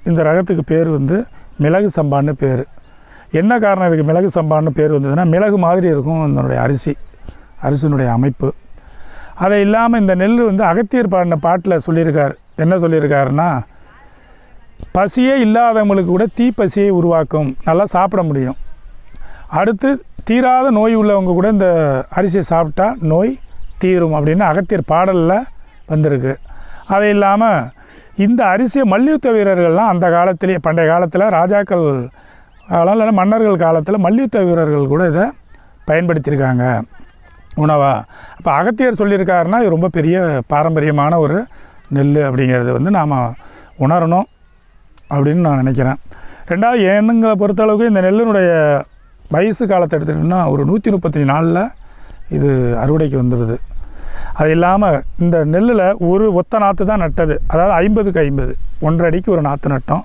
இந்த ரகத்துக்கு பேர் வந்து மிளகு சம்பான்னு பேர். என்ன காரணம் இதுக்கு மிளகு சம்பான்னு பேர் வந்ததுன்னா, மிளகு மாதிரி இருக்கும் இதனுடைய அரிசியினுடைய அமைப்பு. அதை இல்லாமல் இந்த நெல் வந்து அகத்தியர் பாடின பாட்டில் சொல்லியிருக்கார். என்ன சொல்லியிருக்காருன்னா, பசியே இல்லாதவங்களுக்கு கூட தீப்பசியை உருவாக்கும், நல்லா சாப்பிட முடியும். அடுத்து தீராத நோய் உள்ளவங்க கூட இந்த அரிசியை சாப்பிட்டா நோய் தீரும் அப்படின்னு அகத்தியர் பாடலில் வந்திருக்கு. அது இல்லாமல் இந்த அரிசியை மல்யுத்த வீரர்கள்லாம் அந்த காலத்திலேயே, பண்டைய காலத்தில் ராஜாக்கள் காலம் இல்லைன்னா மன்னர்கள் காலத்தில் மல்யுத்த வீரர்கள் கூட இதை பயன்படுத்தியிருக்காங்க உணவா. அப்போ அகத்தியர் சொல்லியிருக்காருன்னா இது ரொம்ப பெரிய பாரம்பரியமான ஒரு நெல் அப்படிங்கிறது வந்து நாம் உணரணும் அப்படின்னு நான் நினைக்கிறேன். ரெண்டாவது, எங்களை பொறுத்தளவுக்கு இந்த நெல்லினுடைய வயசு காலத்தை எடுத்துகிட்டோம்னா ஒரு 135 நாளில் இது அறுவடைக்கு வந்துடுது. அது இல்லாமல் இந்த நெல்லில் ஒரு ஒத்த நாற்று தான் நட்டது, அதாவது 50க்கு 50, 1.5 அடிக்கு ஒரு நாற்று நட்டோம்.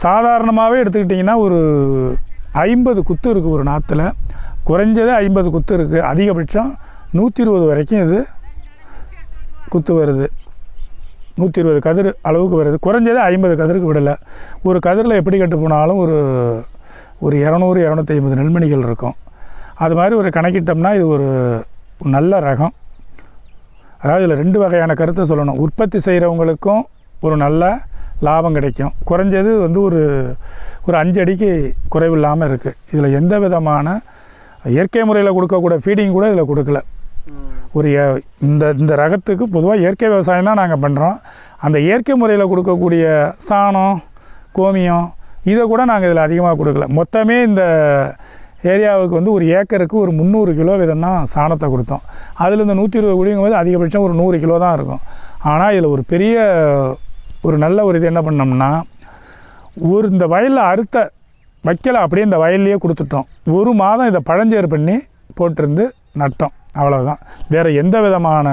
சாதாரணமாகவே எடுத்துக்கிட்டிங்கன்னா ஒரு 50 குத்து இருக்குது ஒரு நாற்றுல, குறைஞ்சது 50 குத்து இருக்குது, அதிகபட்சம் 120 வரைக்கும் இது குத்து வருது, 120 கதிர் அளவுக்கு வருது. குறைஞ்சது 50 கதிருக்கு விடலை. ஒரு கதிரில் எப்படி கட்டு போனாலும் ஒரு 200-250 நெல்மணிகள் இருக்கும். அது மாதிரி ஒரு கணக்கிட்டோம்னா இது ஒரு நல்ல ரகம். அதாவது இதில் 2 வகையான கருத்தை சொல்லணும். உற்பத்தி செய்கிறவங்களுக்கும் ஒரு நல்ல லாபம் கிடைக்கும். குறைஞ்சது வந்து ஒரு 5 அடிக்கு குறைவில்லாமல் இருக்குது. இதில் எந்த விதமான இயற்கை முறையில் கொடுக்கக்கூட ஃபீடிங் கூட இதில் கொடுக்கல. இந்த ரகத்துக்கு பொதுவாக இயற்கை விவசாயம் தான் நாங்கள் பண்ணுறோம். அந்த இயற்கை முறையில் கொடுக்கக்கூடிய சாணம், கோமியம் இதை கூட நாங்கள் இதில் அதிகமாக கொடுக்கல. மொத்தமே இந்த ஏரியாவுக்கு வந்து ஒரு ஏக்கருக்கு ஒரு 300 கிலோ விதம் தான் சாணத்தை கொடுத்தோம். அதில் இந்த 120 குடிங்கும்போது அதிகபட்சம் ஒரு 100 கிலோ தான் இருக்கும். ஆனால் இதில் ஒரு பெரிய ஒரு நல்ல ஒரு இது என்ன பண்ணோம்னா, இந்த வயலில் வைக்கலை, அப்படியே இந்த வயல்லையே கொடுத்துட்டோம். 1 மாதம் இதை பழஞ்சேறு பண்ணி போட்டிருந்து நட்டோம், அவ்வளோதான். வேறு எந்த விதமான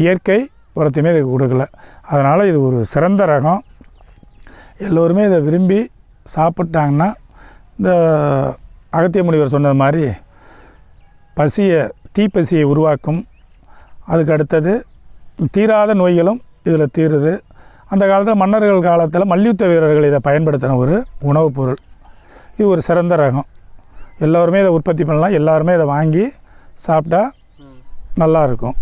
இயற்கை உரத்தையுமே இதுக்கு கொடுக்கல. அதனால் இது ஒரு சிறந்த ரகம். எல்லோருமே இதை விரும்பி சாப்பிட்டாங்கன்னா, இந்த அகத்திய முனிவர் சொன்னது மாதிரி தீப்பசியை உருவாக்கும். அதுக்கு அடுத்தது தீராத நோய்களும் இதில் தீருது. அந்த காலத்தில் மன்னர்கள் காலத்தில் மல்யுத்த வீரர்கள் இதை பயன்படுத்தின ஒரு உணவுப் பொருள். இது ஒரு சிறந்த ரகம். எல்லோருமே இதை உற்பத்தி பண்ணலாம், எல்லாருமே இதை வாங்கி சாப்பிட்டா நல்லாயிருக்கும்.